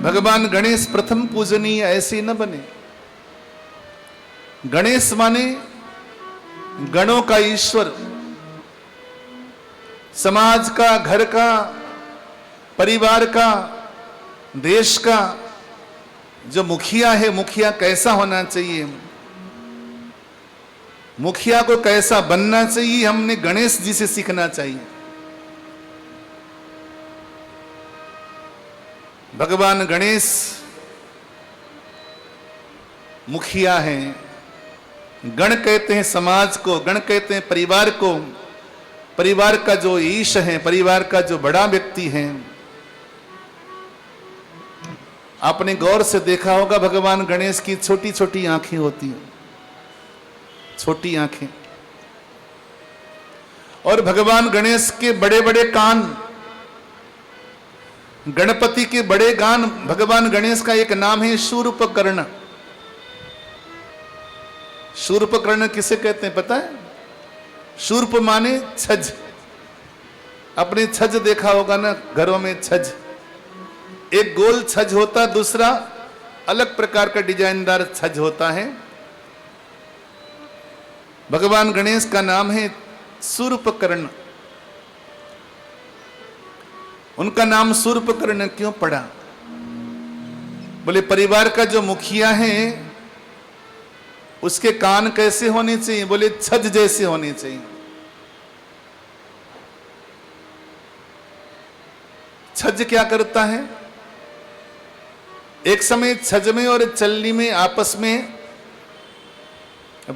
भगवान गणेश प्रथम पूजनीय ऐसे न बने। गणेश माने गणों का ईश्वर, समाज का, घर का, परिवार का, देश का जो मुखिया है, मुखिया कैसा होना चाहिए, मुखिया को कैसा बनना चाहिए, हमने गणेश जी से सीखना चाहिए। भगवान गणेश मुखिया हैं। गण कहते हैं समाज को, गण कहते हैं परिवार को। परिवार का जो ईश है, परिवार का जो बड़ा व्यक्ति है। आपने गौर से देखा होगा भगवान गणेश की छोटी छोटी आंखें होती हैं, छोटी आंखें, और भगवान गणेश के बड़े बड़े कान। गणपति के बड़े कान। भगवान गणेश का एक नाम है शूर्पकर्ण। शूर्पकर्ण किसे कहते हैं पता है? शूर्प माने छज। अपने छज देखा होगा ना, घरों में छज, एक गोल छज होता, दूसरा अलग प्रकार का डिजाइनदार छज होता है। भगवान गणेश का नाम है शूर्पकर्ण। उनका नाम शूर्पकर्ण क्यों पड़ा? बोले परिवार का जो मुखिया है उसके कान कैसे होने चाहिए? बोले छज जैसे होने चाहिए। छज क्या करता है? एक समय छज में और चलनी में आपस में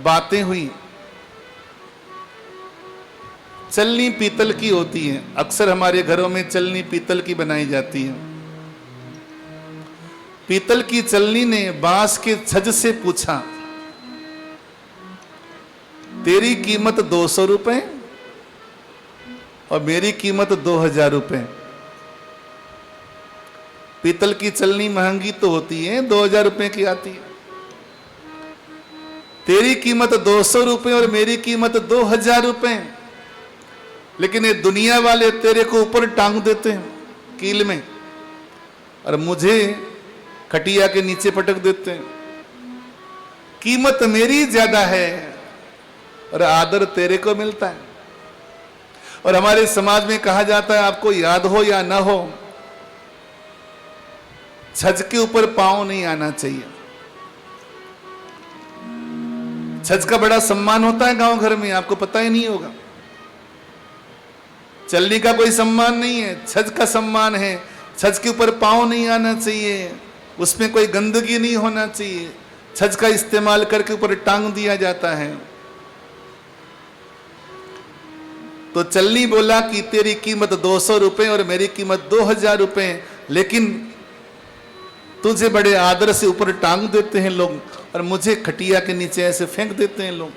बातें हुई। चलनी पीतल की होती है, अक्सर हमारे घरों में चलनी पीतल की बनाई जाती है। पीतल की चलनी ने बांस के छज से पूछा, तेरी कीमत 200 रुपए और मेरी कीमत 2000 रुपए। पीतल की चलनी महंगी तो होती है, 2000 रुपए की आती है। तेरी कीमत 200 रुपए और मेरी कीमत 2000 रुपए। लेकिन ये दुनिया वाले तेरे को ऊपर टांग देते हैं कील में, और मुझे खटिया के नीचे पटक देते हैं। कीमत मेरी ज्यादा है और आदर तेरे को मिलता है। और हमारे समाज में कहा जाता है, आपको याद हो या ना हो, छज के ऊपर पांव नहीं आना चाहिए। छज का बड़ा सम्मान होता है गांव घर में, आपको पता ही नहीं होगा। चलनी का कोई सम्मान नहीं है, छज का सम्मान है। छज के ऊपर पांव नहीं आना चाहिए, उसमें कोई गंदगी नहीं होना चाहिए। छज का इस्तेमाल करके ऊपर टांग दिया जाता है। तो चलनी बोला कि तेरी कीमत 200 रुपए और मेरी कीमत 2000 रुपए, लेकिन तुझे बड़े आदर से ऊपर टांग देते हैं लोग और मुझे खटिया के नीचे ऐसे फेंक देते हैं लोग।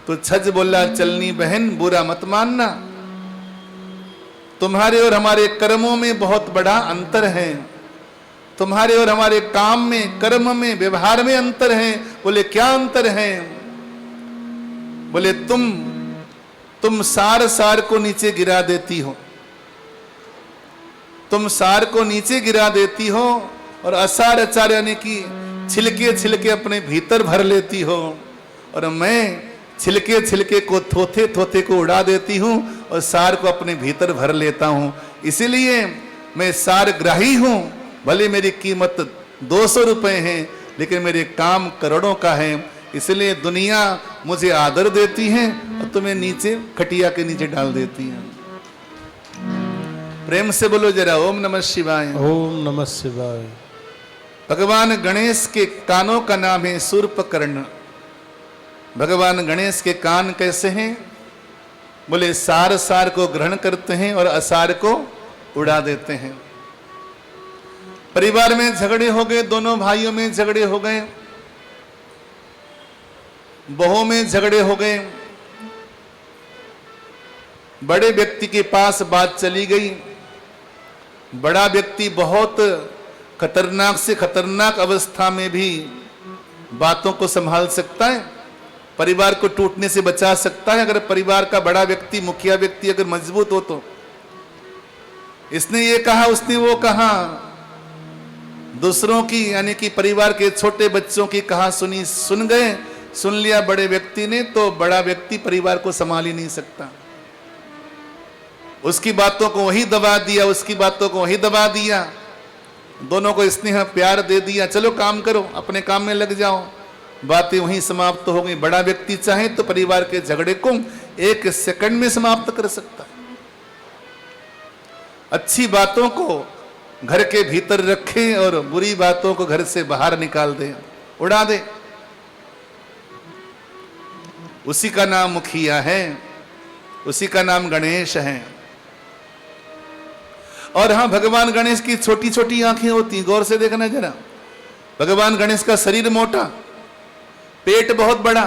तो छज बोला, चलनी बहन बुरा मत मानना, तुम्हारे और हमारे कर्मों में बहुत बड़ा अंतर है। तुम्हारे और हमारे काम में, कर्म में, व्यवहार में अंतर है। बोले क्या अंतर है? बोले तुम सार सार को नीचे गिरा देती हो, तुम सार को नीचे गिरा देती हो और असार अचार यानी कि छिलके छिलके अपने भीतर भर लेती हो, और मैं छिलके छिलके को, थोथे थोथे को उड़ा देती हूं और सार को अपने भीतर भर लेता हूं। इसीलिए मैं सार ग्राही हूं। भले मेरी कीमत 200 रुपए है, लेकिन मेरे काम करोड़ों का है। इसलिए दुनिया मुझे आदर देती है और तुम्हें नीचे खटिया के नीचे डाल देती है। प्रेम से बोलो जरा ओम नमः शिवाय। ओम नमः शिवाय। भगवान गणेश के कानों का नाम है शूर्पकर्ण। भगवान गणेश के कान कैसे हैं? बोले सार सार को ग्रहण करते हैं और असार को उड़ा देते हैं। परिवार में झगड़े हो गए, दोनों भाइयों में झगड़े हो गए, बहुओं में झगड़े हो गए, बड़े व्यक्ति के पास बात चली गई। बड़ा व्यक्ति बहुत खतरनाक से खतरनाक अवस्था में भी बातों को संभाल सकता है, परिवार को टूटने से बचा सकता है। अगर परिवार का बड़ा व्यक्ति, मुखिया व्यक्ति अगर मजबूत हो तो इसने ये कहा, उसने वो कहा। दूसरों की यानी कि परिवार के छोटे बच्चों की कहा सुनी, सुन गए, सुन लिया बड़े व्यक्ति ने, तो बड़ा व्यक्ति परिवार को संभाल ही नहीं सकता। उसकी बातों को वही दबा दिया, उसकी बातों को वही दबा दिया, दोनों को स्नेह प्यार दे दिया, चलो काम करो, अपने काम में लग जाओ, बातें वहीं समाप्त हो गई। बड़ा व्यक्ति चाहे तो परिवार के झगड़े को 1 सेकंड में समाप्त कर सकता है। अच्छी बातों को घर के भीतर रखे और बुरी बातों को घर से बाहर निकाल दे, उड़ा दे। उसी का नाम मुखिया है, उसी का नाम गणेश है। और हां, भगवान गणेश की छोटी छोटी आंखें होती, गौर से देखना जरा। भगवान गणेश का शरीर मोटा, पेट बहुत बड़ा,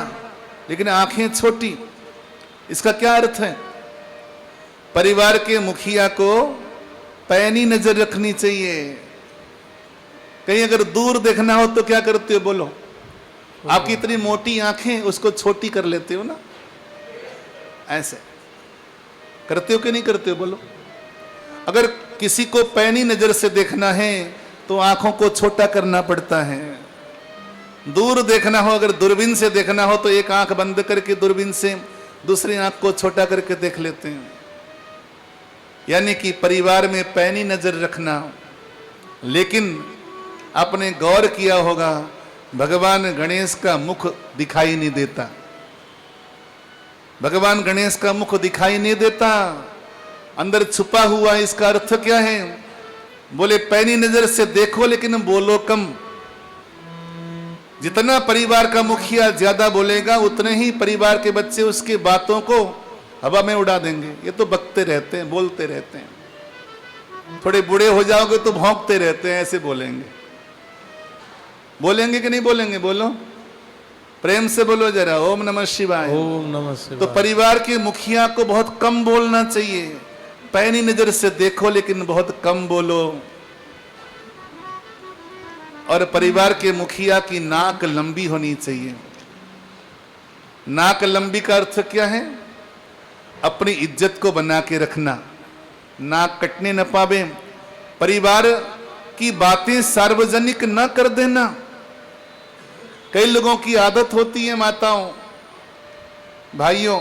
लेकिन आंखें छोटी। इसका क्या अर्थ है? परिवार के मुखिया को पैनी नजर रखनी चाहिए। कहीं अगर दूर देखना हो तो क्या करते हो, बोलो? आपकी इतनी मोटी आंखें उसको छोटी कर लेते हो ना, ऐसे करते हो कि नहीं करते हो, बोलो? अगर किसी को पैनी नजर से देखना है तो आंखों को छोटा करना पड़ता है। दूर देखना हो, अगर दूरबीन से देखना हो तो एक आंख बंद करके दूरबीन से दूसरी आंख को छोटा करके देख लेते हैं। यानी कि परिवार में पैनी नजर रखना। लेकिन आपने गौर किया होगा, भगवान गणेश का मुख दिखाई नहीं देता। भगवान गणेश का मुख दिखाई नहीं देता, अंदर छुपा हुआ। इसका अर्थ क्या है? बोले पैनी नजर से देखो लेकिन बोलो कम। जितना परिवार का मुखिया ज्यादा बोलेगा, उतने ही परिवार के बच्चे उसकी बातों को हवा में उड़ा देंगे। ये तो बकते रहते हैं, बोलते रहते हैं। थोड़े बूढ़े हो जाओगे तो भौंकते रहते हैं, ऐसे बोलेंगे। बोलेंगे कि नहीं बोलेंगे? बोलो, प्रेम से बोलो जरा, ओम नमः शिवाय। ओम नमः शिवाय। तो परिवार के मुखिया को बहुत कम बोलना चाहिए। पैनी नजर से देखो लेकिन बहुत कम बोलो। और परिवार के मुखिया की नाक लंबी होनी चाहिए। नाक लंबी का अर्थ क्या है? अपनी इज्जत को बना के रखना, नाक कटने न पावे। परिवार की बातें सार्वजनिक न कर देना। कई लोगों की आदत होती है, माताओं भाइयों,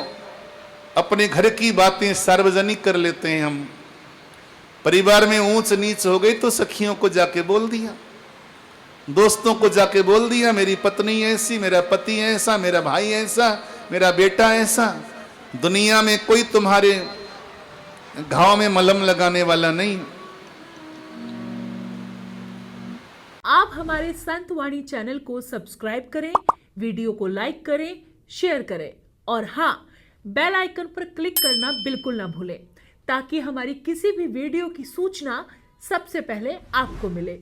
अपने घर की बातें सार्वजनिक कर लेते हैं हम। परिवार में ऊंच नीच हो गई तो सखियों को जाके बोल दिया, दोस्तों को जाके बोल दिया, मेरी पत्नी ऐसी, मेरा पति ऐसा, मेरा भाई ऐसा, मेरा बेटा ऐसा। दुनिया में कोई तुम्हारे घाव में मलहम लगाने वाला नहीं। आप हमारे संत वाणी चैनल को सब्सक्राइब करें, वीडियो को लाइक करें, शेयर करें और हाँ, बेल आइकन पर क्लिक करना बिल्कुल ना भूलें, ताकि हमारी किसी भी वीडियो की सूचना सबसे पहले आपको मिले।